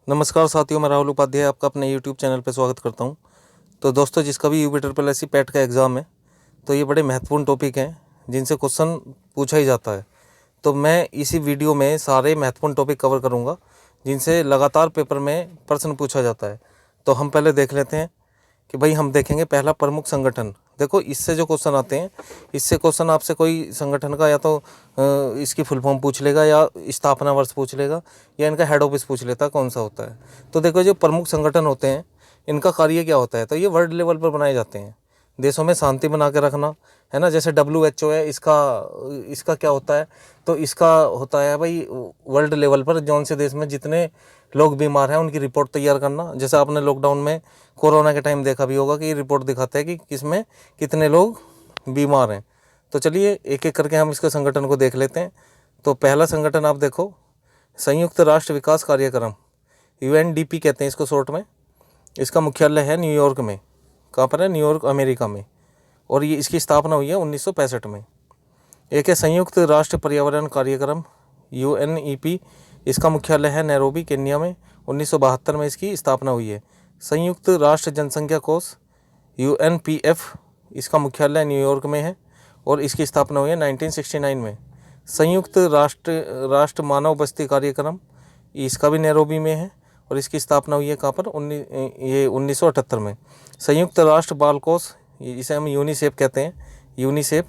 नमस्कार साथियों, मैं राहुल उपाध्याय आपका अपने यूट्यूब चैनल पर स्वागत करता हूं। तो दोस्तों, जिसका भी UPSSC पैट का एग्ज़ाम है तो ये बड़े महत्वपूर्ण टॉपिक हैं जिनसे क्वेश्चन पूछा ही जाता है। तो मैं इसी वीडियो में सारे महत्वपूर्ण टॉपिक कवर करूंगा जिनसे लगातार पेपर में प्रश्न पूछा जाता है। तो हम पहले देख लेते हैं कि भाई हम देखेंगे पहला प्रमुख संगठन। देखो, इससे जो क्वेश्चन आते हैं, इससे क्वेश्चन आपसे कोई संगठन का या तो इसकी फुल फॉर्म पूछ लेगा या स्थापना वर्ष पूछ लेगा या इनका हेड ऑफिस पूछ लेता कौन सा होता है। तो देखो, जो प्रमुख संगठन होते हैं इनका कार्य क्या होता है, तो ये वर्ल्ड लेवल पर बनाए जाते हैं। देशों में शांति बना के रखना, है ना। जैसे WHO है, इसका क्या होता है, तो इसका होता है भाई वर्ल्ड लेवल पर जौन से देश में जितने लोग बीमार हैं उनकी रिपोर्ट तैयार करना। जैसे आपने लॉकडाउन में कोरोना के टाइम देखा भी होगा कि रिपोर्ट दिखाता है कि किसमें कितने लोग बीमार हैं। तो चलिए एक एक करके हम इसके संगठन को देख लेते हैं। तो पहला संगठन आप देखो, संयुक्त राष्ट्र विकास कार्यक्रम, UNDP कहते हैं इसको शॉर्ट में। इसका मुख्यालय है न्यूयॉर्क में। कहाँ पर है? न्यूयॉर्क, अमेरिका में। और ये इसकी स्थापना हुई है 1965 में। एक है संयुक्त राष्ट्र पर्यावरण कार्यक्रम, UNEP। इसका मुख्यालय है नैरोबी, केन्या में। 1972 में इसकी स्थापना हुई है। संयुक्त राष्ट्र जनसंख्या कोष, UNPF। इसका मुख्यालय न्यूयॉर्क में है और इसकी स्थापना हुई है 1969 में। संयुक्त राष्ट्र मानव बस्ती कार्यक्रम, इसका भी नैरोबी में है और इसकी स्थापना हुई है कहाँ पर? 1978 में। संयुक्त राष्ट्र बाल कोष, इसे हम यूनिसेफ कहते हैं। यूनिसेफ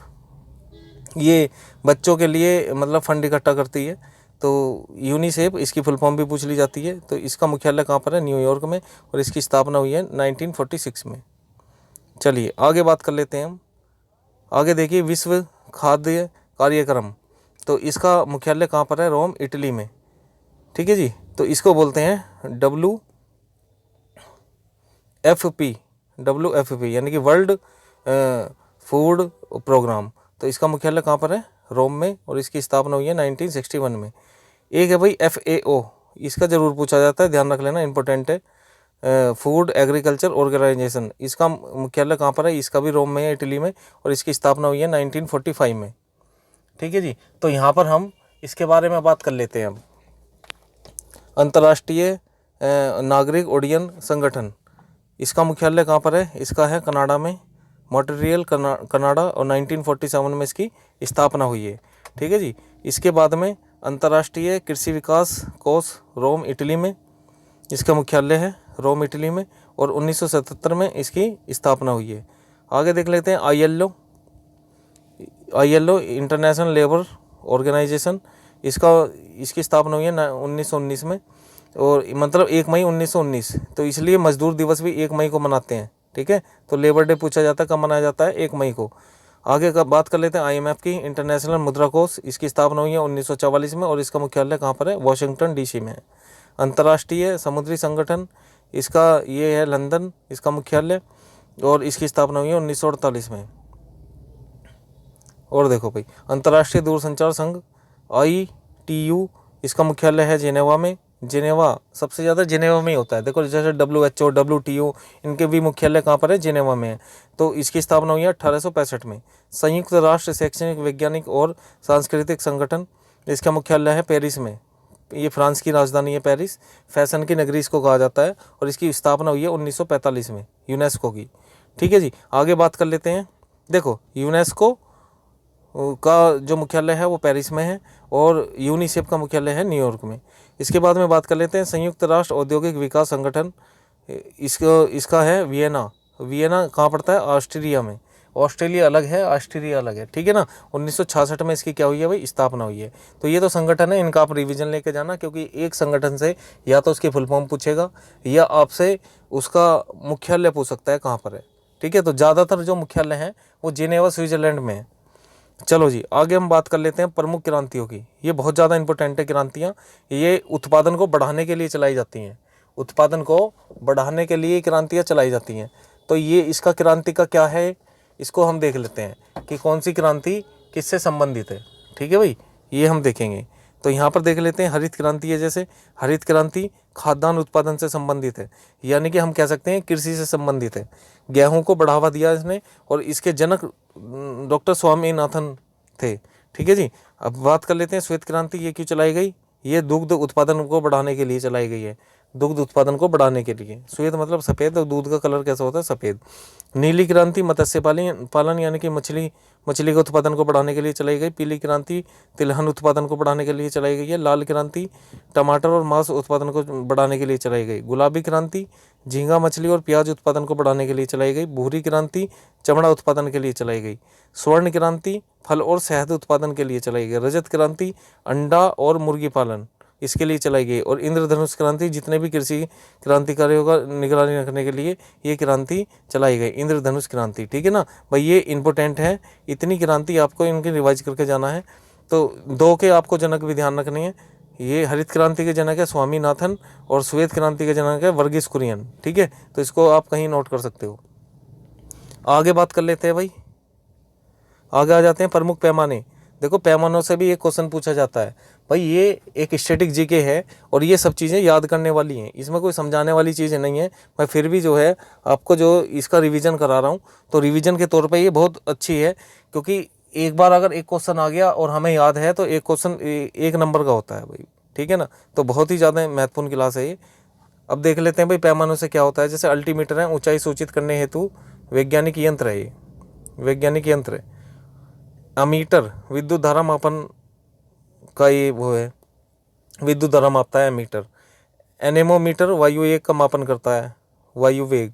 ये बच्चों के लिए मतलब फंड इकट्ठा करती है। तो यूनिसेफ, इसकी फुल फॉर्म भी पूछ ली जाती है। तो इसका मुख्यालय कहाँ पर है? न्यूयॉर्क में और इसकी स्थापना हुई है 1946 में। चलिए आगे बात कर लेते हैं हम। आगे देखिए, विश्व खाद्य कार्यक्रम। तो इसका मुख्यालय कहाँ पर है? रोम, इटली में। ठीक है जी। तो इसको बोलते हैं WFP यानी कि वर्ल्ड फूड प्रोग्राम। तो इसका मुख्यालय कहाँ पर है? रोम में और इसकी स्थापना हुई है 1961 में। एक है भाई FAO, इसका ज़रूर पूछा जाता है, ध्यान रख लेना, इंपॉर्टेंट है। फूड एग्रीकल्चर ऑर्गेनाइजेशन, इसका मुख्यालय कहाँ पर है? इसका भी रोम में है, इटली में, और इसकी स्थापना हुई है 1945 में। ठीक है जी। तो यहाँ पर हम इसके बारे में बात कर लेते हैं अब। अंतर्राष्ट्रीय नागरिक उड्डयन संगठन, इसका मुख्यालय कहाँ पर है? इसका है कनाडा में, मॉन्ट्रियल, कनाडा, और 1947 में इसकी स्थापना हुई है। ठीक है जी। इसके बाद में अंतर्राष्ट्रीय कृषि विकास कोष, रोम, इटली में, इसका मुख्यालय है रोम, इटली में, और 1977 में इसकी स्थापना हुई है। आगे देख लेते हैं ILO इंटरनेशनल लेबर ऑर्गेनाइजेशन। इसकी स्थापना हुई है 1919 में, और मतलब 1 मई 1919। तो इसलिए मजदूर दिवस भी 1 मई को मनाते हैं। ठीक है। तो लेबर डे पूछा जाता है कब मनाया जाता है? 1 मई को। आगे का बात कर लेते हैं IMF की, इंटरनेशनल मुद्रा कोष। इसकी स्थापना हुई है 1944 में और इसका मुख्यालय कहाँ पर है? वॉशिंगटन DC में है। अंतर्राष्ट्रीय समुद्री संगठन, इसका ये है लंदन, इसका मुख्यालय, और इसकी स्थापना हुई है 1948 में। और देखो भाई, अंतर्राष्ट्रीय दूरसंचार संघ, ITU, इसका मुख्यालय है जिनेवा में। जिनेवा सबसे ज़्यादा जिनेवा में ही होता है। देखो, जैसे WHO, WTO, इनके भी मुख्यालय कहाँ पर है? जिनेवा में है। तो इसकी स्थापना हुई है 1865 में। संयुक्त राष्ट्र शैक्षणिक, वैज्ञानिक और सांस्कृतिक संगठन, इसका मुख्यालय है पेरिस में। ये फ्रांस की राजधानी है पेरिस, फैशन की नगरी इसको कहा जाता है, और इसकी स्थापना हुई है 1945 में, यूनेस्को की। ठीक है जी। आगे बात कर लेते हैं। देखो, यूनेस्को का जो मुख्यालय है वो पेरिस में है और यूनिसेफ का मुख्यालय है न्यूयॉर्क में। इसके बाद में बात कर लेते हैं संयुक्त राष्ट्र औद्योगिक विकास संगठन। इसका है वियना। वियना कहाँ पड़ता है? ऑस्ट्रिया में। ऑस्ट्रेलिया अलग है, ऑस्ट्रिया अलग है। ठीक है ना। 1966 में इसकी क्या हुई है भाई? स्थापना हुई है। तो ये तो संगठन है, इनका आप रिवीजन लेके जाना, क्योंकि एक संगठन से या तो उसकी फुल फॉर्म पूछेगा या आपसे उसका मुख्यालय पूछ सकता है कहाँ पर है। ठीक है। तो ज़्यादातर जो मुख्यालय है वो जिनेवा, स्विट्जरलैंड में है। चलो जी, आगे हम बात कर लेते हैं प्रमुख क्रांतियों की। ये बहुत ज़्यादा इंपॉर्टेंट है क्रांतियाँ। ये उत्पादन को बढ़ाने के लिए चलाई जाती हैं। उत्पादन को बढ़ाने के लिए क्रांतियाँ चलाई जाती हैं। तो ये इसका क्रांति का क्या है, इसको हम देख लेते हैं कि कौन सी क्रांति किससे संबंधित है। ठीक है भाई, ये हम देखेंगे। तो यहाँ पर देख लेते हैं हरित क्रांति है। जैसे हरित क्रांति खाद्यान्न उत्पादन से संबंधित है, यानी कि हम कह सकते हैं कृषि से संबंधित है। गेहूं को बढ़ावा दिया इसने और इसके जनक डॉक्टर स्वामीनाथन थे। ठीक है जी। अब बात कर लेते हैं श्वेत क्रांति, ये क्यों चलाई गई? ये दुग्ध उत्पादन को बढ़ाने के लिए चलाई गई है। दुग्ध उत्पादन को बढ़ाने के लिए। श्वेत मतलब सफ़ेद, और दूध का कलर कैसा होता है? सफ़ेद। नीली क्रांति मत्स्य पालन यानी कि मछली के उत्पादन को बढ़ाने के लिए चलाई गई। पीली क्रांति तिलहन उत्पादन को बढ़ाने के लिए चलाई गई है। लाल क्रांति टमाटर और मांस उत्पादन को बढ़ाने के लिए चलाई गई। गुलाबी क्रांति झींगा मछली और प्याज उत्पादन को बढ़ाने के लिए चलाई गई। भूरी क्रांति चमड़ा उत्पादन के लिए चलाई गई। स्वर्ण क्रांति फल और शहद उत्पादन के लिए चलाई गई। रजत क्रांति अंडा और मुर्गी पालन इसके लिए चलाई गई। और इंद्रधनुष क्रांति जितने भी कृषि क्रांतिकारियों का निगरानी रखने के लिए ये क्रांति चलाई गई, इंद्रधनुष क्रांति। ठीक है ना भाई, ये इंपॉर्टेंट है। इतनी क्रांति आपको इनकी रिवाइज करके जाना है। तो 2 के आपको जनक भी ध्यान रखने हैं। ये हरित क्रांति के जनक है स्वामीनाथन, और श्वेत क्रांति के जनक है वर्गीस कुरियन। ठीक है, तो इसको आप कहीं नोट कर सकते हो। आगे बात कर लेते हैं भाई, आगे आ जाते हैं प्रमुख पैमाने। देखो, पैमानों से भी एक क्वेश्चन पूछा जाता है भाई। ये एक स्टैटिक जीके है और ये सब चीज़ें याद करने वाली हैं, इसमें कोई समझाने वाली चीज़ें नहीं है। मैं फिर भी जो है आपको जो इसका रिवीजन करा रहा हूँ, तो रिवीजन के तौर पे ये बहुत अच्छी है, क्योंकि एक बार अगर एक क्वेश्चन आ गया और हमें याद है तो एक क्वेश्चन 1 नंबर का होता है भाई। ठीक है ना, तो बहुत ही ज़्यादा महत्वपूर्ण क्लास है ये। अब देख लेते हैं भाई पैमानों से क्या होता है। जैसे अल्टीमीटर है, ऊंचाई सूचित करने हेतु वैज्ञानिक यंत्र है, ये वैज्ञानिक यंत्र है। अमीटर विद्युत धारा मापन का ये वो है, विद्युत धारा मापता है एमीटर। एनेमोमीटर वायु वेग का मापन करता है, वायु वेग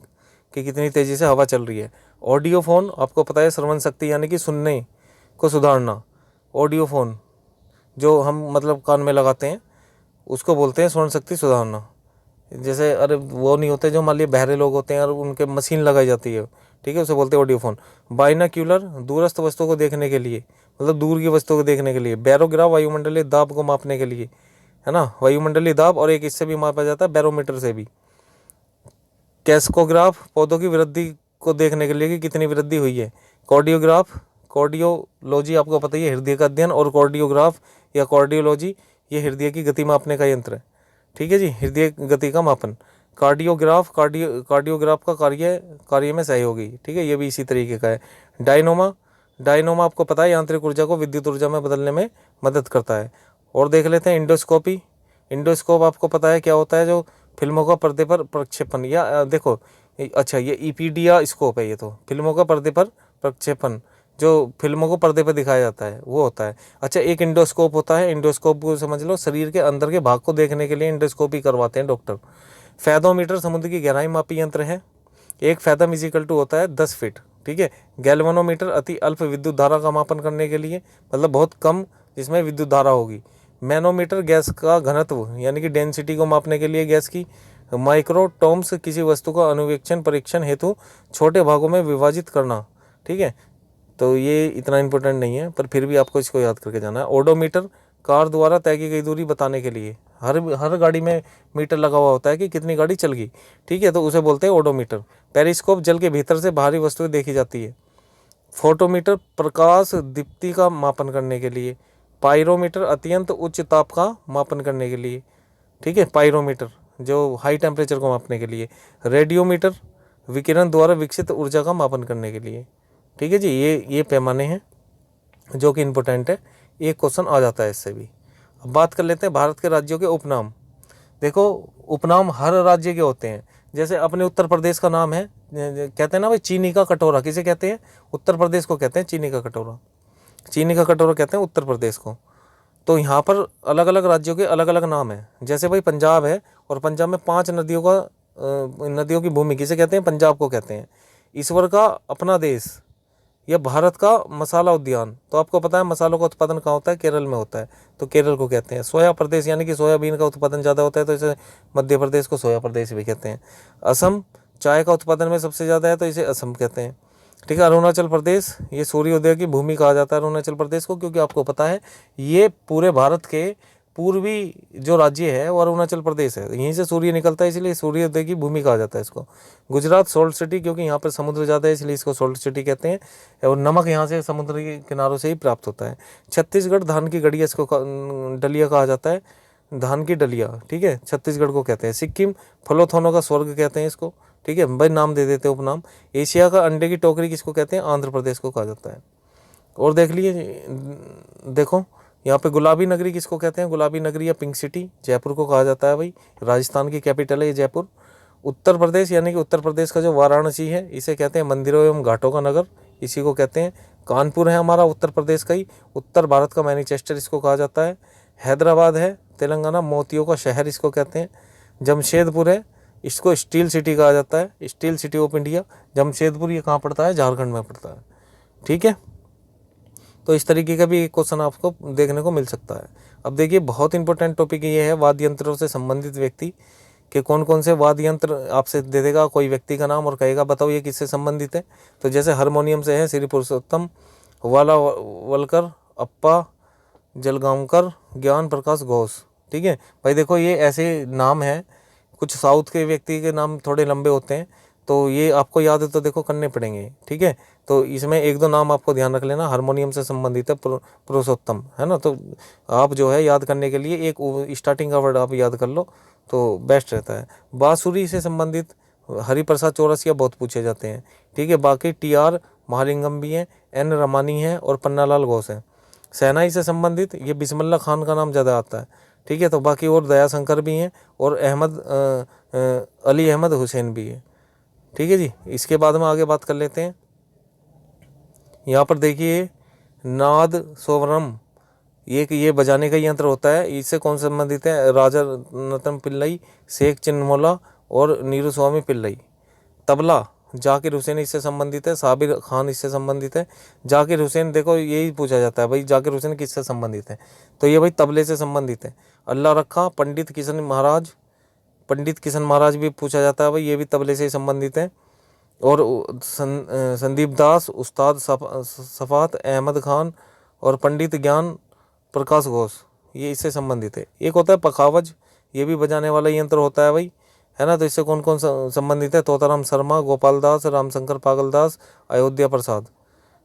कि कितनी तेज़ी से हवा चल रही है। ऑडियोफोन आपको पता है श्रवण शक्ति यानी कि सुनने को सुधारना। ऑडियोफोन जो हम मतलब कान में लगाते हैं उसको बोलते हैं श्रवण शक्ति सुधारना। जैसे अरे वो नहीं होते जो मान लीजिए बहरे लोग होते हैं और उनके मशीन लगाई जाती है, ठीक है, उसे बोलते हैं ऑडियोफोन। बाइनाक्यूलर दूरस्थ वस्तुओं को देखने के लिए, मतलब दूर की वस्तुओं को देखने के लिए। बैरोग्राफ वायुमंडलीय दाब को मापने के लिए, है ना, वायुमंडलीय दाब। और एक इससे भी मापा जाता है बैरोमीटर से भी। कैस्कोग्राफ पौधों की वृद्धि को देखने के लिए कि कितनी वृद्धि हुई है। कार्डियोग्राफ, कार्डियोलॉजी आपको पता ही है, हृदय का अध्ययन। और कार्डियोग्राफ या कार्डियोलॉजी ये हृदय की गति मापने का यंत्र है। ठीक है जी, हृदय गति का मापन। कार्डियोग्राफ का कार्य में सहयोगी। ठीक है, ये भी इसी तरीके का है। डायनोमा आपको पता है यांत्रिक ऊर्जा को विद्युत ऊर्जा में बदलने में मदद करता है। और देख लेते हैं इंडोस्कोपी। इंडोस्कोप आपको पता है क्या होता है? जो फिल्मों का पर्दे पर प्रक्षेपण, या देखो अच्छा ये ईपीडिया स्कोप है, ये तो फिल्मों का पर्दे पर प्रक्षेपण, जो फिल्मों को पर्दे पर दिखाया जाता है वो होता है। अच्छा, एक इंडोस्कोप होता है। इंडोस्कोप को समझ लो, शरीर के अंदर के भाग को देखने के लिए इंडोस्कोपी करवाते हैं डॉक्टर। फैदोमीटर समुद्र की गहराई मापी यंत्र है। एक फैदम इजिकल टू होता है 10 फीट। ठीक है। गैल्वेनोमीटर अति अल्प विद्युत धारा का मापन करने के लिए, मतलब बहुत कम जिसमें विद्युत धारा होगी। मैनोमीटर गैस का घनत्व यानी कि डेंसिटी को मापने के लिए गैस की। माइक्रोटोम्स किसी वस्तु का अनुवेक्षण परीक्षण हेतु छोटे भागों में विभाजित करना। ठीक है, तो ये इतना इम्पोर्टेंट नहीं है, पर फिर भी आपको इसको याद करके जाना है। ओडोमीटर कार द्वारा तय की गई दूरी बताने के लिए, हर गाड़ी में मीटर लगा हुआ होता है कि कितनी गाड़ी चल गई। ठीक है, तो उसे बोलते हैं ओडोमीटर। पेरिस्कोप जल के भीतर से बाहरी वस्तुएं देखी जाती है। फोटोमीटर प्रकाश दीप्ति का मापन करने के लिए। पायरोमीटर अत्यंत उच्च ताप का मापन करने के लिए। ठीक है, पायरोमीटर जो हाई टेम्परेचर को मापने के लिए। रेडियोमीटर विकिरण द्वारा विकसित ऊर्जा का मापन करने के लिए। ठीक है जी, ये पैमाने हैं जो कि इम्पोर्टेंट है, एक क्वेश्चन आ जाता है इससे भी। अब बात कर लेते हैं भारत के राज्यों के उपनाम। देखो, उपनाम हर राज्य के होते हैं। जैसे अपने उत्तर प्रदेश का नाम है, कहते हैं ना भाई चीनी का कटोरा, किसे कहते हैं? उत्तर प्रदेश को कहते हैं चीनी का कटोरा। चीनी का कटोरा कहते हैं उत्तर प्रदेश को। तो यहाँ पर अलग अलग राज्यों के अलग अलग नाम हैं। जैसे भाई पंजाब है, और पंजाब में 5 नदियों की भूमि किसे कहते हैं? पंजाब को कहते हैं। ईश्वर का अपना देश, यह भारत का मसाला उद्यान। तो आपको पता है मसालों का उत्पादन कहाँ होता है? केरल में होता है, तो केरल को कहते हैं। सोया प्रदेश यानी कि सोयाबीन का उत्पादन ज़्यादा होता है, तो इसे मध्य प्रदेश को सोया प्रदेश भी कहते हैं। असम चाय का उत्पादन में सबसे ज़्यादा है, तो इसे असम कहते हैं। ठीक है। अरुणाचल प्रदेश, ये सूर्योदय की भूमि कहा जाता है अरुणाचल प्रदेश को, क्योंकि आपको पता है ये पूरे भारत के पूर्वी जो राज्य है वो अरुणाचल प्रदेश है, यहीं से सूर्य निकलता है, इसलिए सूर्योदय की भूमि कहा जाता है इसको। गुजरात सोल्ट सिटी, क्योंकि यहाँ पर समुद्र ज़्यादा है इसलिए इसको सोल्ट सिटी कहते हैं, और नमक यहाँ से समुद्र के किनारों से ही प्राप्त होता है। छत्तीसगढ़ धान की गड़िया, इसको डलिया कहा जाता है, धान की डलिया। ठीक है, छत्तीसगढ़ को कहते हैं। सिक्किम फलोथोनों का स्वर्ग कहते हैं इसको। ठीक है भाई, नाम दे देते हैं उपनाम। एशिया का अंडे की टोकरी किसको कहते हैं? आंध्र प्रदेश को कहा जाता है। और देख लीजिए, देखो यहाँ पे गुलाबी नगरी किसको कहते हैं? गुलाबी नगरी या पिंक सिटी जयपुर को कहा जाता है भाई। राजस्थान की कैपिटल है ये जयपुर। उत्तर प्रदेश यानी कि उत्तर प्रदेश का जो वाराणसी है इसे कहते हैं मंदिरों एवं घाटों का नगर, इसी को कहते हैं। कानपुर है हमारा उत्तर प्रदेश का ही, उत्तर भारत का मैनचेस्टर इसको कहा जाता है। हैदराबाद है तेलंगाना, मोतियों का शहर इसको कहते हैं। जमशेदपुर है, इसको स्टील सिटी कहा जाता है, steel city of India. Jamshedpur ये कहाँ पड़ता है? झारखंड में पड़ता है। ठीक है, तो इस तरीके का भी क्वेश्चन आपको देखने को मिल सकता है। अब देखिए बहुत इंपॉर्टेंट टॉपिक ये है वाद्य यंत्रों से संबंधित व्यक्ति कि कौन कौन से वाद्य यंत्र आपसे दे देगा कोई व्यक्ति का नाम और कहेगा बताओ ये किससे संबंधित है। तो जैसे हारमोनियम से है श्री पुरुषोत्तम वाला वलकर, अप्पा जलगांवकर, ज्ञान प्रकाश घोष। ठीक है भाई, देखो ये ऐसे नाम है, कुछ साउथ के व्यक्ति के नाम थोड़े लंबे होते हैं, तो ये आपको याद है तो देखो करने पड़ेंगे। ठीक है, तो इसमें एक दो नाम आपको ध्यान रख लेना। हारमोनियम से संबंधित है पुरुषोत्तम, है ना, तो आप जो है याद करने के लिए एक स्टार्टिंग का वर्ड आप याद कर लो तो बेस्ट रहता है। बांसुरी से संबंधित हरिप्रसाद चौरसिया बहुत पूछे जाते हैं। ठीक है, बाकी टी.आर. महालिंगम भी हैं, एन रमानी है और पन्नालाल घोष हैं। शहनाई से संबंधित ये बिस्मिल्लाह खान का नाम ज़्यादा आता है। ठीक है, तो बाकी और दयाशंकर भी हैं और अली अहमद हुसैन भी है। ठीक है जी, इसके बाद में आगे बात कर लेते हैं। यहाँ पर देखिए नाद सोवरम, ये बजाने का यंत्र होता है, इससे कौन संबंधित है? राजा रतन पिल्लई, शेख चिन्नमोला और नीरू स्वामी पिल्लई। तबला जाकिर हुसैन इससे संबंधित है, साबिर खान इससे संबंधित है। जाकिर हुसैन देखो यही पूछा जाता है भाई, जाकिर हुसैन किससे संबंधित है? तो ये भाई तबले से संबंधित है। अल्लाह रखा पंडित किशन महाराज भी पूछा जाता है भाई, ये भी तबले से संबंधित है। और संदीप दास, उस्ताद सफात अहमद खान और पंडित ज्ञान प्रकाश घोष, ये इससे संबंधित है। एक होता है पखावज, ये भी बजाने वाला यंत्र होता है भाई, है ना, तो इससे कौन कौन संबंधित है? तोताराम शर्मा, गोपाल दास, रामशंकर पागलदास, अयोध्या प्रसाद।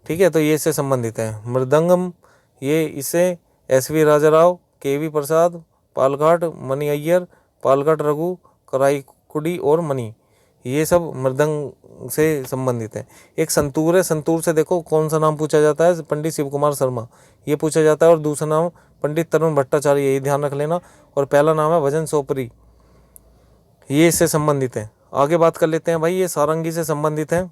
ठीक है, तो ये इससे संबंधित है। मृदंगम, ये इससे एस.वी. राजाराव, के.वी. प्रसाद, पालघाट मणि अय्यर, पालघाट रघु, कराईकुडी और मणि, ये सब मृदंग से संबंधित है। एक संतूर है, संतूर से देखो कौन सा नाम पूछा जाता है? पंडित शिव कुमार शर्मा, ये पूछा जाता है। और दूसरा नाम पंडित तरुण भट्टाचार्य, यही ध्यान रख लेना। और पहला नाम है भजन सोपरी, ये इससे संबंधित है। आगे बात कर लेते हैं भाई, ये सारंगी से संबंधित है।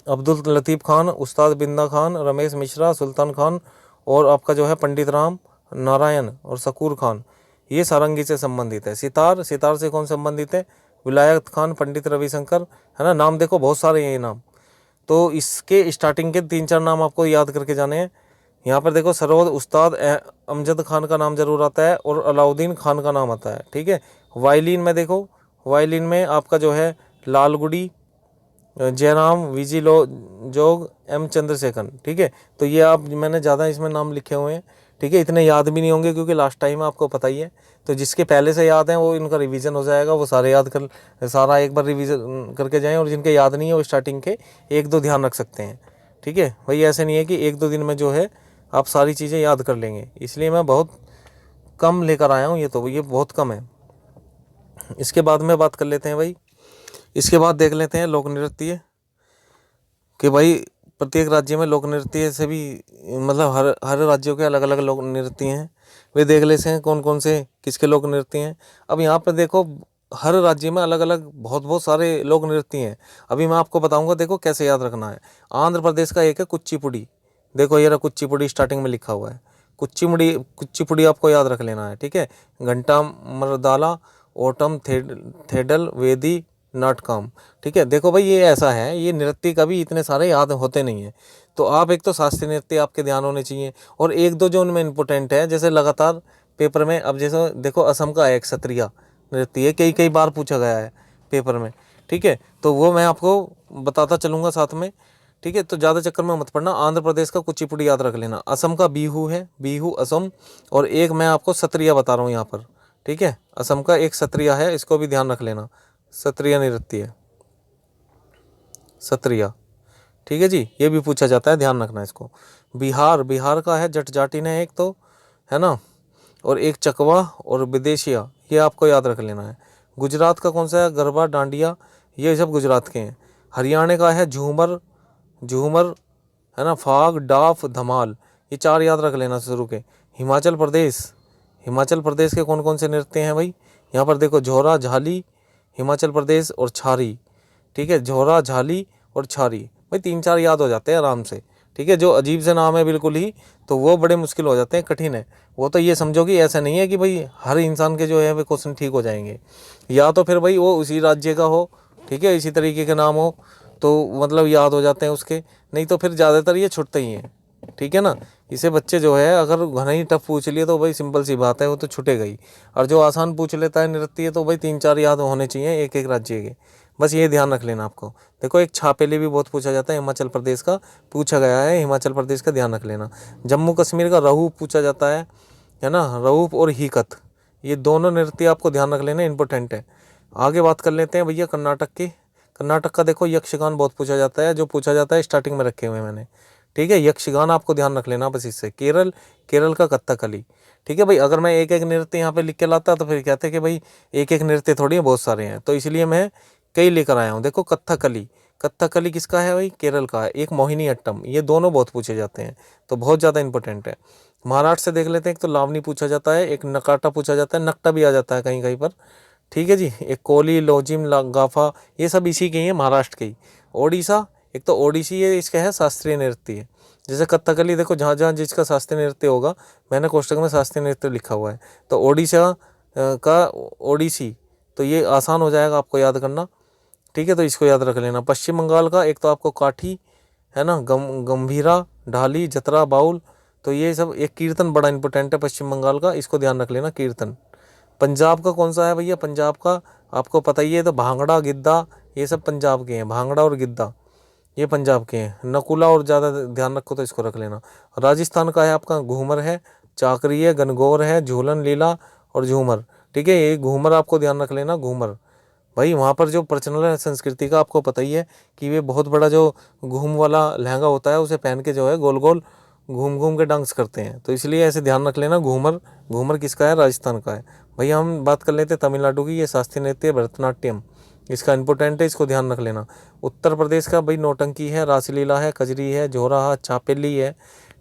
अब्दुल लतीफ़ खान, उस्ताद बिंदा खान, रमेश मिश्रा, सुल्तान खान और आपका जो है पंडित राम नारायण और शकूर खान, ये सारंगी से संबंधित है। सितार से कौन संबंधित है? विलायत खान, पंडित रविशंकर, है ना। नाम देखो बहुत सारे हैं ये नाम, तो इसके स्टार्टिंग के 3-4 नाम आपको याद करके जाने हैं। यहाँ पर देखो सरोद उस्ताद अमजद खान का नाम जरूर आता है और अलाउद्दीन खान का नाम आता है। ठीक है, वायलिन में देखो, वायलिन में आपका जो है लालगुड़ी, जयराम, वीजी जोग, एम चंद्रशेखर। ठीक है, तो ये आप मैंने ज़्यादा इसमें नाम लिखे हुए हैं। ठीक है, इतने याद भी नहीं होंगे क्योंकि लास्ट टाइम आपको पता ही है, तो जिसके पहले से याद हैं वो इनका रिवीजन हो जाएगा, वो सारे याद कर, सारा एक बार रिवीजन करके जाएं। और जिनके याद नहीं है वो स्टार्टिंग के 1-2 ध्यान रख सकते हैं। ठीक है भाई, ऐसे नहीं है कि 1-2 दिन में जो है आप सारी चीज़ें याद कर लेंगे, इसलिए मैं बहुत कम लेकर आया हूँ, ये बहुत कम है। इसके बाद में बात कर लेते हैं भाई, इसके बाद देख लेते हैं लोक नृत्य कि भाई प्रत्येक राज्य में लोक नृत्य से भी मतलब हर राज्यों के अलग अलग लोक नृत्य हैं, वे देख लेते हैं कौन कौन से किसके लोक नृत्य हैं। अब यहाँ पर देखो हर राज्य में अलग अलग बहुत सारे लोक नृत्य हैं। अभी मैं आपको बताऊंगा, देखो कैसे याद रखना है। आंध्र प्रदेश का एक है कुचिपुड़ी, देखो ये रहा कुचिपुड़ी, स्टार्टिंग में लिखा हुआ है कुचिपुड़ी आपको याद रख लेना है। ठीक है, घंटा मरदाला, ओटम थेडल, वेदी, नाटकम। ठीक है, देखो भाई ये ऐसा है, ये नृत्य कभी इतने सारे याद होते नहीं है, तो आप एक तो शास्त्रीय नृत्य आपके ध्यान होने चाहिए और 1-2 जो उनमें इंपॉर्टेंट है, जैसे लगातार पेपर में, अब जैसे देखो असम का है एक क्षत्रिय नृत्य, कई बार पूछा गया है पेपर में। ठीक है, तो वो मैं आपको बताता चलूँगा साथ में। ठीक है, तो ज़्यादा चक्कर में मत पड़ना। आंध्र प्रदेश का कुचिपुड़ी याद रख लेना, असम का बिहू है, बिहू असम, और एक मैं आपको सत्रिया बता रहा हूँ यहाँ पर। ठीक है, असम का एक सत्रिया है, इसको भी ध्यान रख लेना, सत्रिया नृत्य है, सत्रिया। ठीक है जी, ये भी पूछा जाता है, ध्यान रखना इसको। बिहार का है जट जाटिन है एक तो, है ना, और एक चकवा और विदेशिया, ये आपको याद रख लेना है। गुजरात का कौन सा है? गरबा, डांडिया, ये सब गुजरात के हैं। हरियाणा का है झूमर, है ना, फाग, डाफ, धमाल, ये 4 याद रख लेना शुरू के। हिमाचल प्रदेश, हिमाचल प्रदेश के कौन कौन से नृत्य हैं भाई, यहाँ पर देखो झोरा, झाली, हिमाचल प्रदेश और छारी। ठीक है, झोरा, झाली और छारी, भाई 3-4 याद हो जाते हैं आराम से। ठीक है, जो अजीब से नाम है बिल्कुल ही, तो वो बड़े मुश्किल हो जाते हैं, कठिन है वो। तो ये समझो कि ऐसा नहीं है कि भाई हर इंसान के जो है वे क्वेश्चन ठीक हो जाएंगे, या तो फिर भाई वो उसी राज्य का हो, ठीक है, इसी तरीके के नाम हो, तो मतलब याद हो जाते हैं उसके, नहीं तो फिर ज़्यादातर ये छुटते ही हैं। ठीक है ना, इसे बच्चे जो है अगर घना ही टफ पूछ लिए तो भाई सिंपल सी बात है, वो तो छुटेगा ही। और जो आसान पूछ लेता है नृत्य, तो भाई 3-4 याद होने चाहिए एक एक राज्य के, बस ये ध्यान रख लेना आपको। देखो एक छापेली भी बहुत पूछा जाता है, हिमाचल प्रदेश का पूछा गया है, हिमाचल प्रदेश का ध्यान रख लेना। जम्मू कश्मीर का रहू पूछा जाता है ना, रहू और हीकत, ये दोनों नृत्य आपको ध्यान रख लेना, इंपॉर्टेंट है। आगे बात कर लेते हैं भैया कर्नाटक की। कर्नाटक का देखो यक्षगान बहुत पूछा जाता है, जो पूछा जाता है स्टार्टिंग में रखे हुए हैं मैंने। ठीक है, यक्षगान आपको ध्यान रख लेना बस इससे। केरल, केरल का कथकली। ठीक है भाई, अगर मैं एक एक नृत्य यहाँ पे लिख के लाता तो फिर कहते कि भाई एक एक नृत्य थोड़ी है, बहुत सारे हैं, तो इसलिए मैं कई लेकर आया हूँ। देखो कथकली, कथकली किसका है भाई, केरल का है। एक मोहिनी अट्टम, ये दोनों बहुत पूछे जाते हैं, तो बहुत ज़्यादा इंपॉर्टेंट है। महाराष्ट्र से देख लेते हैं, एक तो लावनी पूछा जाता है, एक नकाटा पूछा जाता है, नकटा भी आ जाता है कहीं कहीं पर। ठीक है जी, एक कोली, लोजिम, गाफा, ये सब इसी के ही है, महाराष्ट्र के ही। ओडिशा, एक तो ओडिसी ये इसका है शास्त्रीय नृत्य है। जैसे कथकली देखो, जहाँ जहाँ जिसका शास्त्रीय नृत्य होगा, मैंने कोष्टक में शास्त्रीय नृत्य लिखा हुआ है, तो ओडिशा का ओडिसी, तो ये आसान हो जाएगा आपको याद करना। ठीक है, तो इसको याद रख लेना। पश्चिम बंगाल का एक तो आपको काठी है ना, गंभीरा, ढाली, जतरा, बाउल, तो ये सब। एक कीर्तन बड़ा इंपॉर्टेंट है पश्चिम बंगाल का, इसको ध्यान रख लेना, कीर्तन। पंजाब का कौन सा है भैया, पंजाब का आपको पता ही है, तो भांगड़ा, गिद्दा, ये सब पंजाब के हैं, भांगड़ा और गिद्दा ये पंजाब के हैं। नकुला और ज़्यादा ध्यान रखो तो इसको रख लेना। राजस्थान का है आपका घूमर है, चाकरी है, गनगौर है, झूलन, लीला और झूमर। ठीक है, ये घूमर आपको ध्यान रख लेना, घूमर। भाई वहाँ पर जो प्रचलन है संस्कृति का, आपको पता ही है कि वे बहुत बड़ा जो घूम वाला लहंगा होता है, उसे पहन के जो है गोल गोल घूम घूम के डांस करते हैं, तो इसलिए ऐसे ध्यान रख लेना, घूमर। घूमर किसका है, राजस्थान का है। भैया हम बात कर लेते हैं तमिलनाडु की, ये शास्त्रीय नृत्य है भरतनाट्यम, इसका इंपॉर्टेंट है, इसको ध्यान रख लेना। उत्तर प्रदेश का भाई नौटंकी है, रासलीला है, कजरी है, जोरा, चापेली है।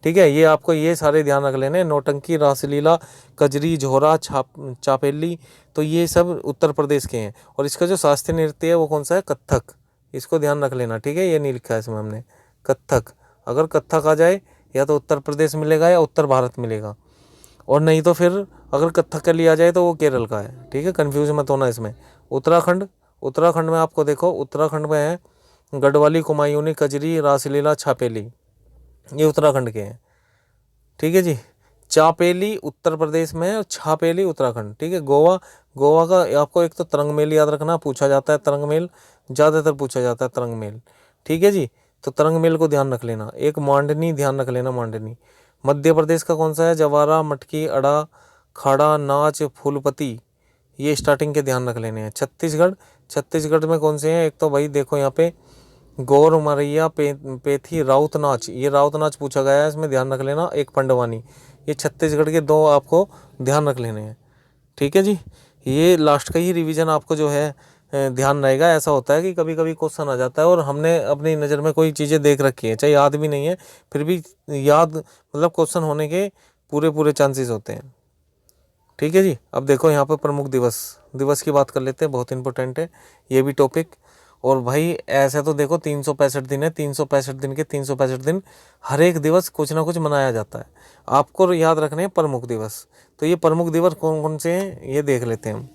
ठीक है, ये आपको ये सारे ध्यान रख लेने, नौटंकी, रासलीला, कजरी, झोरा, चापेली, तो ये सब उत्तर प्रदेश के हैं। और इसका जो शास्त्रीय नृत्य है वो कौन सा है, कथक, इसको ध्यान रख लेना। ठीक है, ये नहीं लिखा है इसमें हमने, कथक। अगर कथक आ जाए या तो उत्तर प्रदेश मिलेगा या उत्तर भारत मिलेगा, और नहीं तो फिर अगर कथकली आ जाए तो वो केरल का है। ठीक है, कन्फ्यूज मत होना इसमें। उत्तराखंड, उत्तराखंड में आपको देखो, उत्तराखंड में है गढ़वाली, कुमायूनी, कजरी, रासलीला, छापेली, ये उत्तराखंड के हैं। ठीक है जी, चापेली उत्तर प्रदेश में है और छापेली उत्तराखंड। ठीक है, गोवा, गोवा का आपको एक तो तरंग मेल याद रखना, पूछा जाता है तरंग मेल, ज़्यादातर पूछा जाता है तरंग मेल। ठीक है जी, तो तरंग मेल को ध्यान रख लेना। एक मांडनी ध्यान रख लेना, मांडनी। मध्य प्रदेश का कौन सा है, जवारा, मटकी, अड़ा, खाड़ा, नाच, फूलपति, ये स्टार्टिंग के ध्यान रख लेने हैं। छत्तीसगढ़, छत्तीसगढ़ में कौन से हैं, एक तो भाई देखो यहाँ पे गौर, मरैया, पेथी, राउत नाच, ये राउत नाच पूछा गया है, इसमें ध्यान रख लेना। एक पंडवानी, ये छत्तीसगढ़ के दो आपको ध्यान रख लेने हैं। ठीक है जी, ये लास्ट का ही रिवीजन आपको जो है ध्यान रहेगा। ऐसा होता है कि कभी कभी क्वेश्चन आ जाता है और हमने अपनी नज़र में कोई चीज़ें देख रखी है, चाहे याद भी नहीं है, फिर भी याद मतलब क्वेश्चन होने के पूरे पूरे चांसेस होते हैं। ठीक है जी, अब देखो यहाँ पर प्रमुख दिवस, दिवस की बात कर लेते हैं, बहुत इंपॉर्टेंट है ये भी टॉपिक। और भाई ऐसे तो देखो 365 दिन है, 365 दिन के 365 दिन हर एक दिवस कुछ ना कुछ मनाया जाता है। आपको याद रखने हैं प्रमुख दिवस, तो ये प्रमुख दिवस कौन कौन से हैं ये देख लेते हैं हम।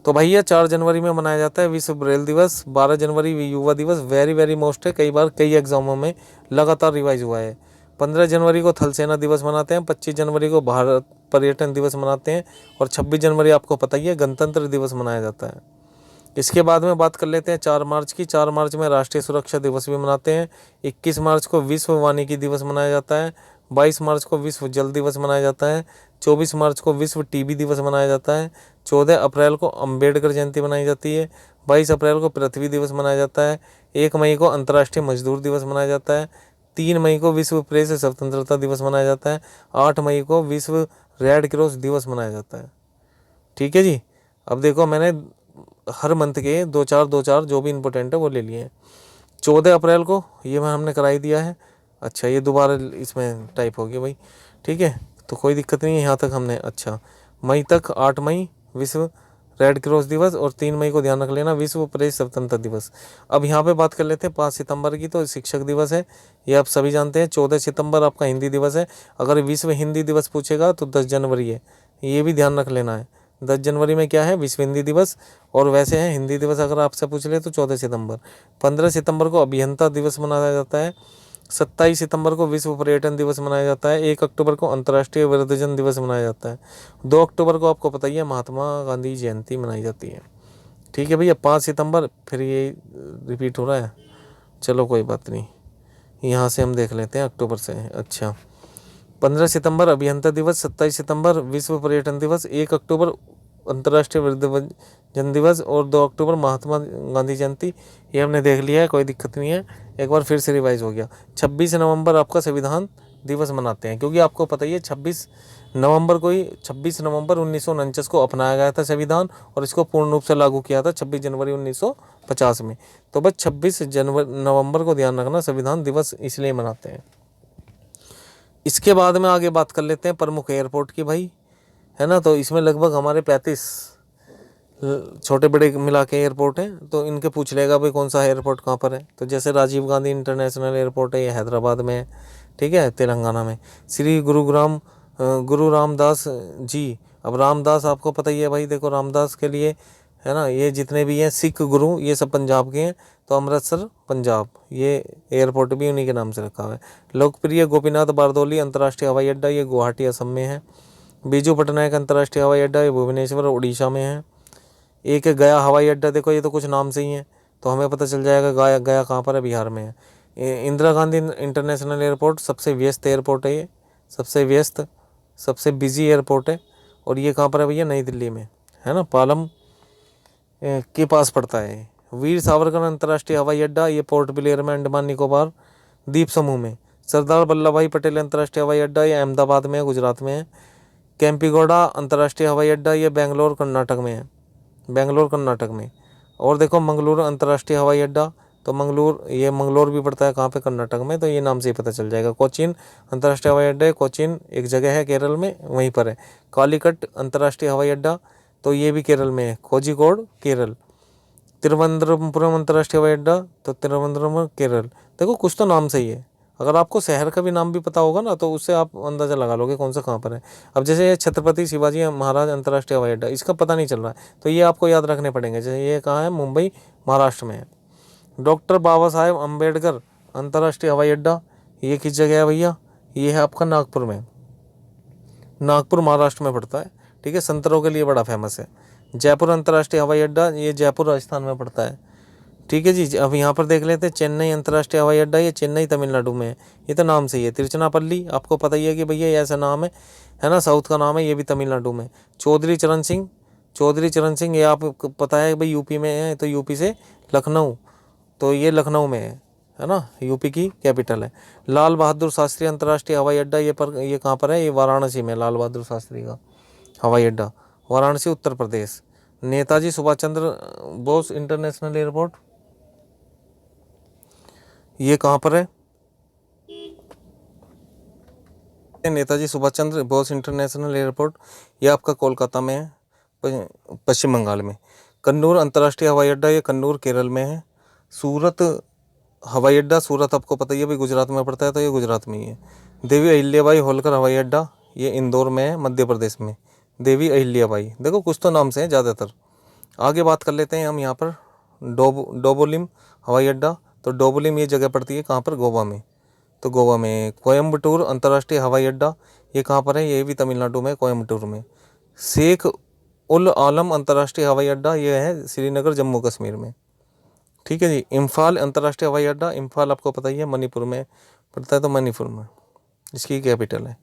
तो भैया 4 जनवरी में मनाया जाता है विश्व ब्रेल दिवस, 12 जनवरी युवा दिवस, वेरी वेरी मोस्ट है, कई बार कई एग्जामों में लगातार रिवाइज हुआ है। 15 जनवरी को थल सेना दिवस मनाते हैं, 25 जनवरी को भारत पर्यटन दिवस मनाते हैं, और 26 जनवरी आपको पता ही है गणतंत्र दिवस मनाया जाता है। इसके बाद में बात कर लेते हैं 4 मार्च की। 4 मार्च में राष्ट्रीय सुरक्षा दिवस भी मनाते हैं। 21 मार्च को विश्व वानिकी दिवस मनाया जाता है। 22 मार्च को विश्व जल दिवस मनाया जाता है। 24 मार्च को विश्व टीबी दिवस मनाया जाता है। 14 अप्रैल को अंबेडकर जयंती मनाई जाती है। 22 अप्रैल को पृथ्वी दिवस मनाया जाता है। 1 मई को अंतर्राष्ट्रीय मजदूर दिवस मनाया जाता है। 3 मई को विश्व प्रेस स्वतंत्रता दिवस मनाया जाता है। 8 मई को विश्व रेड क्रॉस दिवस मनाया जाता है। ठीक है जी, अब देखो मैंने हर मंथ के 2-4 जो भी इंपॉर्टेंट है वो ले लिए हैं। 14 अप्रैल को ये मैं हमने कराई दिया है। अच्छा, ये दोबारा इसमें टाइप हो गया भाई। ठीक है, तो कोई दिक्कत नहीं है यहाँ तक हमने। अच्छा, मई तक 8 मई विश्व रेड क्रॉस दिवस और 3 मई को ध्यान रख लेना विश्व प्रेस स्वतंत्रता दिवस। अब यहाँ पे बात कर लेते हैं 5 सितंबर की, तो शिक्षक दिवस है, ये आप सभी जानते हैं। 14 सितंबर आपका हिंदी दिवस है। अगर विश्व हिंदी दिवस पूछेगा तो 10 जनवरी है, ये भी ध्यान रख लेना है। 10 जनवरी में क्या है, विश्व हिंदी दिवस। और वैसे है हिंदी दिवस अगर आपसे पूछ ले तो 14 सितंबर। 15 सितंबर को अभियंता दिवस मनाया जाता है। 27 सितंबर को विश्व पर्यटन दिवस मनाया जाता है। 1 अक्टूबर को अंतर्राष्ट्रीय वृद्धजन दिवस मनाया जाता है। 2 अक्टूबर को आपको पता ही है महात्मा गांधी जयंती मनाई जाती है। ठीक है भैया, 5 सितंबर फिर ये रिपीट हो रहा है, चलो कोई बात नहीं, यहाँ से हम देख लेते हैं अक्टूबर से। अच्छा, 15 सितंबर अभियंता दिवस, 27 सितंबर विश्व पर्यटन दिवस, 1 अक्टूबर अंतर्राष्ट्रीय वृद्धजन दिवस और 2 अक्टूबर महात्मा गांधी जयंती। ये हमने देख लिया है, कोई दिक्कत नहीं है, एक बार फिर से रिवाइज हो गया। 26 नवंबर आपका संविधान दिवस मनाते हैं, क्योंकि आपको पता ही है 26 नवंबर 1949 को अपनाया गया था संविधान, और इसको पूर्ण रूप से लागू किया था 26 जनवरी 1950 में। तो बस 26 नवंबर को ध्यान रखना, संविधान दिवस इसलिए मनाते हैं। इसके बाद में आगे बात कर लेते हैं प्रमुख एयरपोर्ट की भाई, है ना। तो इसमें लगभग हमारे 35 छोटे बड़े मिला के एयरपोर्ट हैं, तो इनके पूछ लेगा भाई कौन सा एयरपोर्ट कहाँ पर है। तो जैसे राजीव गांधी इंटरनेशनल एयरपोर्ट है, ये हैदराबाद में है, ठीक है, तेलंगाना में। श्री गुरु रामदास जी, अब रामदास आपको पता ही है भाई, देखो रामदास के लिए, है ना, ये जितने भी हैं सिख गुरु ये सब पंजाब के हैं, तो अमृतसर पंजाब, ये एयरपोर्ट भी उन्हीं के नाम से रखा हुआ है। लोकप्रिय गोपीनाथ बारदोली अंतर्राष्ट्रीय हवाई अड्डा, ये गुवाहाटी असम में है। बीजू पटनायक अंतर्राष्ट्रीय हवाई अड्डा, ये भुवनेश्वर उड़ीसा में है। एक है गया हवाई अड्डा, देखो ये तो कुछ नाम से ही है, तो हमें पता चल जाएगा गया कहाँ पर है, बिहार में है। इंदिरा गांधी इंटरनेशनल एयरपोर्ट सबसे व्यस्त एयरपोर्ट है, ये सबसे व्यस्त सबसे बिजी एयरपोर्ट है, और ये कहाँ पर है भैया, नई दिल्ली में, है ना, पालम के पास पड़ता है। वीर सावरकर अंतर्राष्ट्रीय हवाई अड्डा, ये पोर्ट ब्लेयर में, अंडमान निकोबार द्वीप समूह में। सरदार वल्लभ भाई पटेल अंतर्राष्ट्रीय हवाई अड्डा, ये अहमदाबाद में है, गुजरात में है। केम्पीगौड़ा अंतर्राष्ट्रीय हवाई अड्डा, ये बेंगलोर कर्नाटक में है, बेंगलोर कर्नाटक में। और देखो मंगलुरु अंतर्राष्ट्रीय हवाई अड्डा, तो मंगलोर भी पड़ता है कहाँ पे, कर्नाटक में, तो ये नाम से ही पता चल जाएगा। कोचीन अंतर्राष्ट्रीय हवाई अड्डा, कोचीन एक जगह है केरल में, वहीं पर है। कालीकट अंतर्राष्ट्रीय हवाई अड्डा, तो ये भी केरल में है, कोझिकोड केरल। तिरुवनंतपुरम अंतर्राष्ट्रीय हवाई अड्डा, तो तिरुवनंतपुरम केरल। देखो कुछ तो नाम सही है, अगर आपको शहर का भी नाम भी पता होगा ना, तो उससे आप अंदाज़ा लगा लोगे कौन सा कहाँ पर है। अब जैसे ये छत्रपति शिवाजी महाराज अंतर्राष्ट्रीय हवाई अड्डा, इसका पता नहीं चल रहा है, तो ये आपको याद रखने पड़ेंगे। जैसे ये कहाँ है, मुंबई महाराष्ट्र में है। डॉक्टर बाबा साहेब अम्बेडकर अंतर्राष्ट्रीय हवाई अड्डा, ये किस जगह है भैया, ये है आपका नागपुर में, नागपुर महाराष्ट्र में पड़ता है, ठीक है, संतरों के लिए बड़ा फेमस है। जयपुर अंतर्राष्ट्रीय हवाई अड्डा, ये जयपुर राजस्थान में पड़ता है, ठीक है जी। अब यहाँ पर देख लेते हैं चेन्नई अंतर्राष्ट्रीय हवाई अड्डा, ये चेन्नई तमिलनाडु में है, ये तो नाम से ही है। तिरुचिरापल्ली आपको पता ही है कि भैया ये ऐसा नाम है ना, साउथ का नाम है, ये भी तमिलनाडु में। चौधरी चरण सिंह, ये आप पता है भाई यूपी में है, तो यूपी से लखनऊ, तो ये लखनऊ में है ना, यूपी की कैपिटल है। लाल बहादुर शास्त्री अंतर्राष्ट्रीय हवाई अड्डा, ये कहाँ पर है, ये वाराणसी में, लाल बहादुर शास्त्री का हवाई अड्डा, वाराणसी उत्तर प्रदेश। नेताजी सुभाष चंद्र बोस इंटरनेशनल एयरपोर्ट, ये कहाँ पर है, नेताजी सुभाष चंद्र बोस इंटरनेशनल एयरपोर्ट, ये आपका कोलकाता में है, पश्चिम बंगाल में। कन्नूर अंतर्राष्ट्रीय हवाई अड्डा, ये कन्नूर केरल में है। सूरत हवाई अड्डा, सूरत आपको पता ही है भाई गुजरात में पड़ता है, तो ये गुजरात में ही है। देवी अहिल्याबाई होलकर हवाई अड्डा, ये इंदौर में है, मध्य प्रदेश में। देवी अहिल्याबाई, देखो कुछ तो नाम से हैं ज़्यादातर। आगे बात कर लेते हैं हम यहाँ पर डोबोलिम हवाई अड्डा, तो डोबोलिम ये जगह पड़ती है कहाँ पर, गोवा में, तो गोवा में। कोयम्बटूर अंतर्राष्ट्रीय हवाई अड्डा, ये कहाँ पर है, ये भी तमिलनाडु में, कोयम्बटूर में। शेख उल आलम अंतर्राष्ट्रीय हवाई अड्डा, ये है श्रीनगर जम्मू कश्मीर में, ठीक है जी। इम्फाल अंतर्राष्ट्रीय हवाई अड्डा, इम्फाल आपको पता ही है मणिपुर में पड़ता है, तो मणिपुर में इसकी कैपिटल है।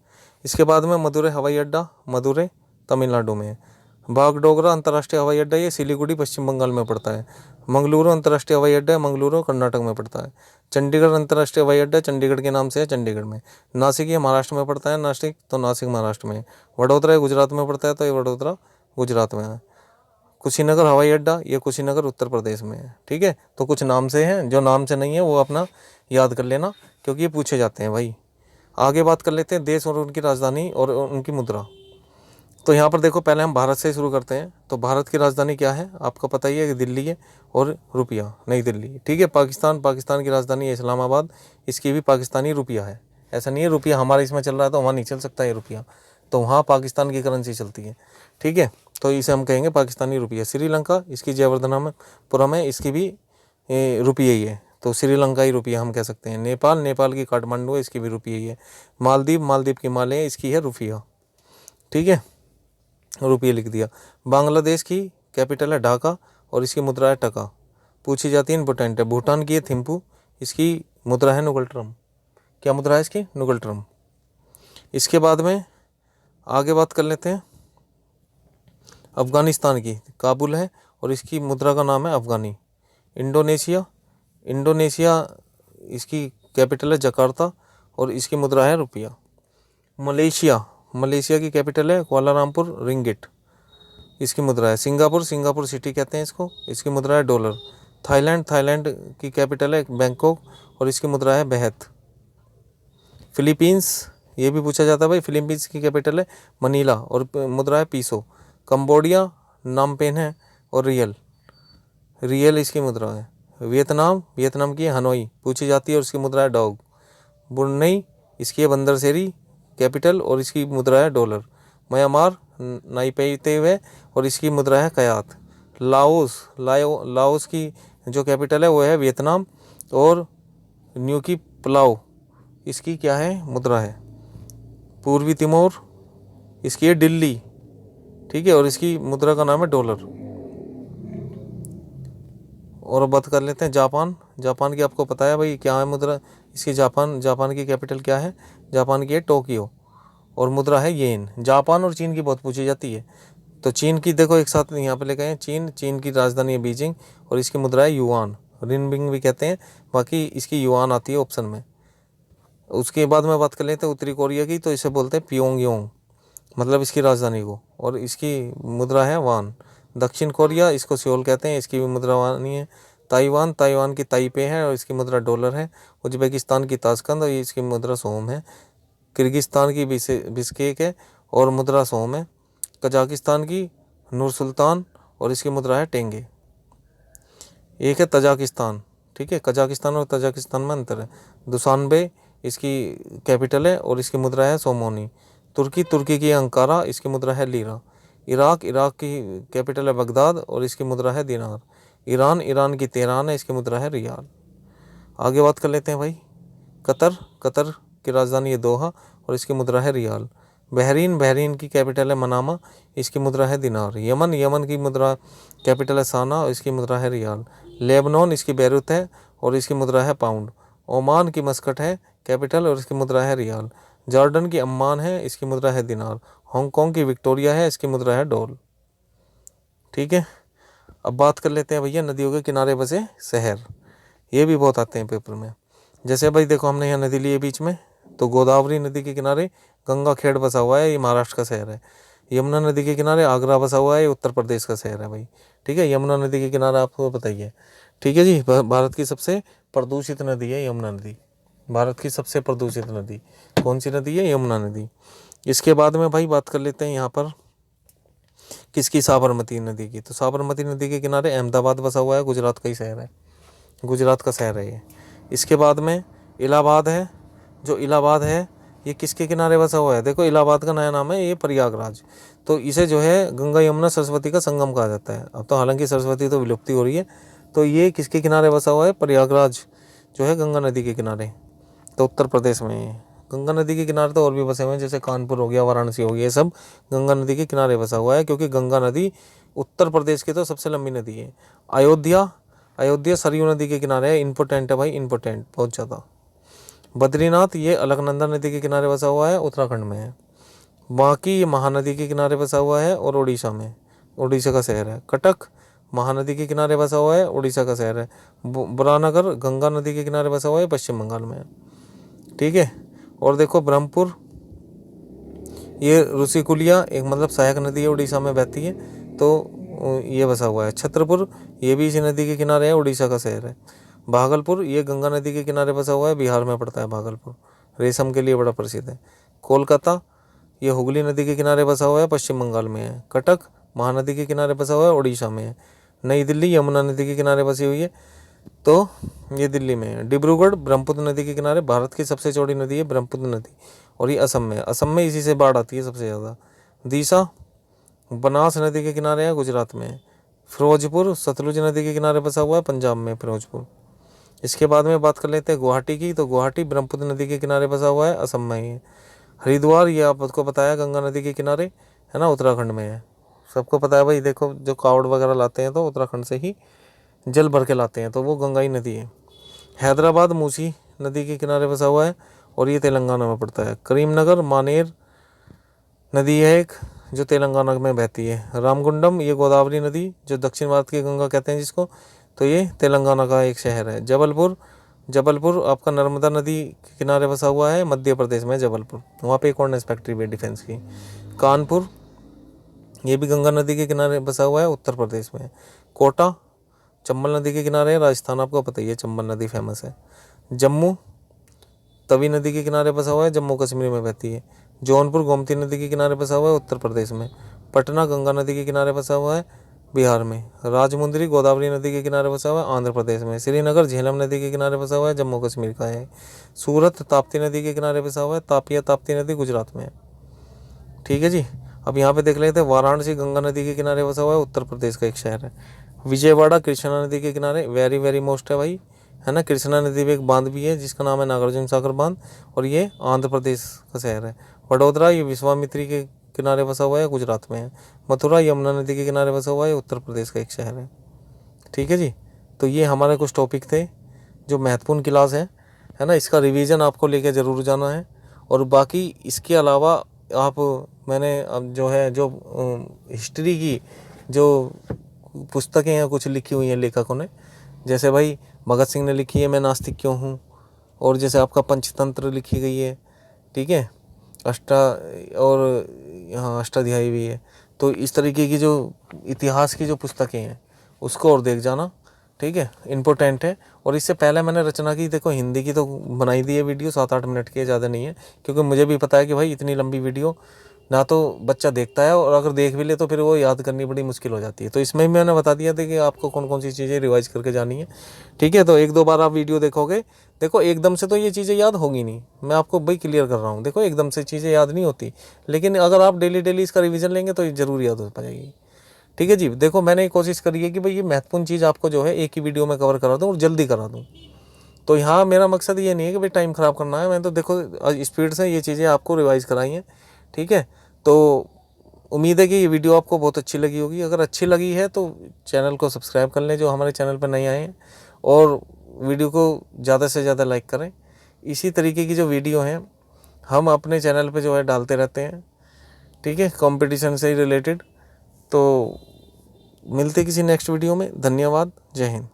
इसके बाद में मदुरै हवाई अड्डा, मदुरै तमिलनाडु में है। बागडोगरा अंतर्राष्ट्रीय हवाई अड्डा, ये सिलीगुड़ी पश्चिम बंगाल में पड़ता है। मंगलुरु अंतर्राष्ट्रीय हवाई अड्डा, मंगलुरु कर्नाटक में पड़ता है। चंडीगढ़ अंतर्राष्ट्रीय हवाई अड्डा, चंडीगढ़ के नाम से है, चंडीगढ़ में। नासिक ये महाराष्ट्र में पड़ता है, नासिक, तो नासिक महाराष्ट्र में है। वडोदरा गुजरात में पड़ता है, तो ये वडोदरा गुजरात में है। कुशीनगर हवाई अड्डा, ये कुशीनगर उत्तर प्रदेश में है, ठीक है। तो कुछ नाम से हैं, जो नाम से नहीं है वो अपना याद कर लेना, क्योंकि ये पूछे जाते हैं भाई। आगे बात कर लेते हैं देश और उनकी राजधानी और उनकी मुद्रा। तो यहाँ पर देखो, पहले हम भारत से शुरू करते हैं। तो भारत की राजधानी क्या है, आपको पता ही है कि दिल्ली है, और रुपया नई दिल्ली। ठीक है। पाकिस्तान की राजधानी है इस्लामाबाद, इसकी भी पाकिस्तानी रुपया है। ऐसा नहीं है रुपया हमारा इसमें चल रहा है तो वहाँ नहीं चल सकता है रुपया, तो वहाँ पाकिस्तान की करेंसी चलती है। ठीक है, तो इसे हम कहेंगे पाकिस्तानी रुपया। श्रीलंका, इसकी जयवर्धनपुरम है, इसकी भी रुपये ही है, तो श्रीलंकाई रुपया हम कह सकते हैं। नेपाल की काठमांडू है, इसकी भी रुपये ही है। मालदीव की माले, इसकी है रुपया। ठीक है, रुपये लिख दिया। बांग्लादेश की कैपिटल है ढाका और इसकी मुद्रा है टका, पूछी जाती है, इंपोर्टेंट है। भूटान की है थिम्पू, इसकी मुद्रा है नुगल ट्रम। क्या मुद्रा है इसकी, नुगल ट्रम। इसके बाद में आगे बात कर लेते हैं अफ़गानिस्तान की, काबुल है और इसकी मुद्रा का नाम है अफ़गानी। इंडोनेशिया इसकी कैपिटल है जकार्ता और इसकी मुद्रा है रुपया। मलेशिया की कैपिटल है कुआलालंपुर, रिंगिट इसकी मुद्रा है। सिंगापुर सिटी कहते हैं इसको, इसकी मुद्रा है डॉलर। थाईलैंड की कैपिटल है बैंकॉक और इसकी मुद्रा है बेहत। फिलीपींस, ये भी पूछा जाता है भाई, फिलीपींस की कैपिटल है मनीला और मुद्रा है पीसो। कंबोडिया नामपेन है और रियल इसकी मुद्रा है। वियतनाम की है हनोई, पूछी जाती है और इसकी मुद्रा है डॉग। ब्रुनई, इसकी है बंदरसेरी कैपिटल और इसकी मुद्रा है डॉलर। म्यांमार नाइपीते हुए और इसकी मुद्रा है कयात। लाओस की जो कैपिटल है वो है वियतनाम और न्यू की पलाओ, इसकी क्या है, मुद्रा है। पूर्वी तिमोर, इसकी है दिल्ली। ठीक है, और इसकी मुद्रा का नाम है डॉलर। और बात कर लेते हैं जापान की, आपको पता है भाई क्या है मुद्रा इसकी। जापान की कैपिटल क्या है, जापान की है टोक्यो और मुद्रा है येन। जापान और चीन की बहुत पूछी जाती है, तो चीन की देखो एक साथ यहाँ पे लेके आए। चीन की राजधानी है बीजिंग और इसकी मुद्रा है युआन, रिनबिंग भी कहते हैं, बाकी इसकी युआन आती है ऑप्शन में। उसके बाद में बात कर लेते हैं उत्तरी कोरिया की, तो इसे बोलते हैं प्योंगयांग, मतलब इसकी राजधानी को, और इसकी मुद्रा है वान। दक्षिण कोरिया, इसको सियोल कहते हैं, इसकी भी मुद्रा वानी है। ताइवान की ताइपे है और इसकी मुद्रा डॉलर है। उज्बेकिस्तान की ताशकंद और इसकी मुद्रा सोम है। किर्गिस्तान की बिश्केक है और मुद्रा सोम है। कजाकिस्तान की नूर सुल्तान और इसकी मुद्रा है टेंगे। एक है तजाकिस्तान। ठीक है, कजाकिस्तान और तजाकिस्तान में अंतर है। दुशानबे इसकी कैपिटल है और इसकी मुद्रा है सोमोनी। तुर्की की अंकारा, इसकी मुद्रा है लीरा। इराक की कैपिटल है बगदाद और इसकी मुद्रा है दिनार। ईरान की तेहरान है, इसकी मुद्रा है रियाल। आगे बात कर लेते हैं भाई कतर की राजधानी है दोहा और इसकी मुद्रा है रियाल। बहरीन की कैपिटल है मनामा, इसकी मुद्रा है दिनार। यमन की मुद्रा कैपिटल है साना और इसकी मुद्रा है रियाल। लेबनान, इसकी बैरूत है और इसकी मुद्रा है पाउंड। ओमान की मस्कट है कैपिटल और इसकी मुद्रा है रियाल। जॉर्डन की अम्मान है, इसकी मुद्रा है दिनार। हांगकांग की विक्टोरिया है, इसकी मुद्रा है डॉल। ठीक है, अब बात कर लेते हैं भैया नदियों के किनारे बसे शहर, ये भी बहुत आते हैं पेपर में। जैसे भाई देखो, हमने यहाँ नदी ली है बीच में, तो गोदावरी नदी के किनारे गंगा खेड़ बसा हुआ है, ये महाराष्ट्र का शहर है। यमुना नदी के किनारे आगरा बसा हुआ है, ये उत्तर प्रदेश का शहर है भाई। ठीक है, यमुना नदी के किनारे आपको बताइए। ठीक है जी, भारत की सबसे प्रदूषित नदी है यमुना नदी। भारत की सबसे प्रदूषित नदी कौन सी नदी है, यमुना नदी। इसके बाद में भाई बात कर लेते हैं यहाँ पर किसकी, साबरमती नदी की। तो साबरमती नदी के किनारे अहमदाबाद बसा हुआ है, गुजरात का ही शहर है, गुजरात का शहर है ये। इसके बाद में इलाहाबाद है, जो इलाहाबाद है ये किसके किनारे बसा हुआ है, देखो इलाहाबाद का नया नाम है ये प्रयागराज। तो इसे जो है गंगा यमुना सरस्वती का संगम कहा जाता है। अब तो हालांकि सरस्वती तो विलुप्ति हो रही है, तो ये किसके किनारे बसा हुआ है, प्रयागराज जो है गंगा नदी के किनारे, तो उत्तर प्रदेश में। गंगा नदी के किनारे तो और भी बसे हुए हैं, जैसे कानपुर हो गया, वाराणसी हो गया, ये सब गंगा नदी के किनारे बसा हुआ है, क्योंकि गंगा नदी उत्तर प्रदेश की तो सबसे लंबी नदी है। अयोध्या सरयू नदी के किनारे है, इम्पोर्टेंट है भाई, इम्पोर्टेंट बहुत ज़्यादा। बद्रीनाथ ये अलकनंदा नदी के किनारे बसा हुआ है, उत्तराखंड में है। बांकी ये महानदी के किनारे बसा हुआ है और उड़ीसा में, उड़ीसा का शहर है। कटक महानदी के किनारे बसा हुआ है, उड़ीसा का शहर है। बुरानगर गंगा नदी के किनारे बसा हुआ है, पश्चिम बंगाल में है। ठीक है, और देखो ब्रह्मपुर ये ऋषिकुलिया एक मतलब सहायक नदी है, उड़ीसा में बहती है, तो ये बसा हुआ है। छतरपुर ये भी इसी नदी के किनारे है, उड़ीसा का शहर है। भागलपुर ये गंगा नदी के किनारे बसा हुआ है, बिहार में पड़ता है भागलपुर। रेशम के लिए बड़ा प्रसिद्ध है। कोलकाता ये हुगली नदी के किनारे बसा हुआ है, पश्चिम बंगाल में है। कटक महानदी के किनारे बसा हुआ है, उड़ीसा में है। नई दिल्ली यमुना नदी के किनारे बसी हुई है, तो ये दिल्ली में है। डिब्रूगढ़ ब्रह्मपुत्र नदी के किनारे, भारत की सबसे चौड़ी नदी है ब्रह्मपुत्र नदी, और ये असम में है। असम में इसी से बाढ़ आती है सबसे ज़्यादा। दीसा बनास नदी के किनारे है, गुजरात में है। फिरोजपुर सतलुज नदी के किनारे बसा हुआ है, पंजाब में फिरोजपुर। इसके बाद में बात कर लेते हैं गुवाहाटी की, तो गुवाहाटी ब्रह्मपुत्र नदी के किनारे बसा हुआ है, असम में ही है। हरिद्वार ये आपको बताया गंगा नदी के किनारे है ना, उत्तराखंड में है। सबको पता है भाई, देखो जो कावड़ वगैरह लाते हैं तो उत्तराखंड से ही जल भर के लाते हैं, तो वो गंगा ही नदी है। हैदराबाद मूसी नदी के किनारे बसा हुआ है, और ये तेलंगाना में पड़ता है। करीमनगर मानेर नदी है एक, जो तेलंगाना में बहती है। रामगुंडम ये गोदावरी नदी, जो दक्षिण भारत की गंगा कहते हैं जिसको, तो ये तेलंगाना का एक शहर है। जबलपुर आपका नर्मदा नदी के किनारे बसा हुआ है, मध्य प्रदेश में जबलपुर, वहाँ पे एक ऑर्डिनेंस फैक्ट्री भी है डिफेंस की। कानपुर ये भी गंगा नदी के किनारे बसा हुआ है, उत्तर प्रदेश में। कोटा चंबल नदी के किनारे है, राजस्थान आपको पता ही है, चंबल नदी फेमस है। जम्मू तवी नदी के किनारे बसा हुआ है, जम्मू कश्मीर में बहती है। जौनपुर गोमती नदी के किनारे बसा हुआ है, उत्तर प्रदेश में। पटना गंगा नदी के किनारे बसा हुआ है, बिहार में। राजमुंदरी गोदावरी नदी के किनारे बसा हुआ है, आंध्र प्रदेश में। श्रीनगर झेलम नदी के किनारे बसा हुआ है, जम्मू कश्मीर का है। सूरत ताप्ती नदी के किनारे बसा हुआ है, तापिया ताप्ती नदी गुजरात में है। ठीक है जी। अब यहाँ पे देख लेते हैं, वाराणसी गंगा नदी के किनारे बसा हुआ है, उत्तर प्रदेश का एक शहर है। विजयवाड़ा कृष्णा नदी के किनारे, वेरी वेरी मोस्ट है भाई, है ना। कृष्णा नदी में एक बांध भी है जिसका नाम है नागार्जुन सागर बांध, और ये आंध्र प्रदेश का शहर है। वडोदरा ये विश्वामित्री के किनारे बसा हुआ है, गुजरात में है। मथुरा यमुना नदी के किनारे बसा हुआ है, उत्तर प्रदेश का एक शहर है। ठीक है जी। तो ये हमारे कुछ टॉपिक थे जो महत्वपूर्ण क्लास है ना, इसका रिवीजन आपको लेके ज़रूर जाना है। और बाकी इसके अलावा आप मैंने अब जो हिस्ट्री की जो पुस्तकें हैं कुछ लिखी हुई हैं लेखकों ने, जैसे भाई भगत सिंह ने लिखी है मैं नास्तिक क्यों हूँ, और जैसे आपका पंचतंत्र लिखी गई है, ठीक है, अष्टाध्यायी भी है। तो इस तरीके की जो इतिहास की जो पुस्तकें हैं उसको और देख जाना, ठीक है, इम्पोर्टेंट है। और इससे पहले मैंने रचना की, देखो हिंदी की तो बनाई दी है वीडियो, 7-8 मिनट की है, ज़्यादा नहीं है, क्योंकि मुझे भी पता है कि भाई इतनी लंबी वीडियो ना तो बच्चा देखता है, और अगर देख भी ले तो फिर वो याद करनी बड़ी मुश्किल हो जाती है। तो इसमें भी मैंने बता दिया था कि आपको कौन कौन सी चीज़ें रिवाइज करके जानी है, ठीक है। तो 1-2 बार आप वीडियो देखोगे, देखो एकदम से तो ये चीज़ें याद होगी नहीं, मैं आपको भाई क्लियर कर रहा हूँ। देखो एकदम से चीज़ें याद नहीं होती, लेकिन अगर आप डेली इसका रिविज़न लेंगे तो ये ज़रूर याद हो पाएगी। ठीक है जी। देखो मैंने कोशिश करी है कि भाई ये महत्वपूर्ण चीज़ आपको जो है एक ही वीडियो में कवर करा दूँ और जल्दी करा दूँ। तो यहाँ मेरा मकसद ये नहीं है कि भाई टाइम ख़राब करना है, मैं तो देखो स्पीड से ये चीज़ें आपको रिवाइज़ कराई हैं, ठीक है। तो उम्मीद है कि ये वीडियो आपको बहुत अच्छी लगी होगी। अगर अच्छी लगी है तो चैनल को सब्सक्राइब कर लें जो हमारे चैनल पर नए आए हैं, और वीडियो को ज़्यादा से ज़्यादा लाइक करें। इसी तरीके की जो वीडियो हैं हम अपने चैनल पे जो है डालते रहते हैं, ठीक है, कंपटीशन से रिलेटेड। तो मिलते किसी नेक्स्ट वीडियो में। धन्यवाद। जय हिंद।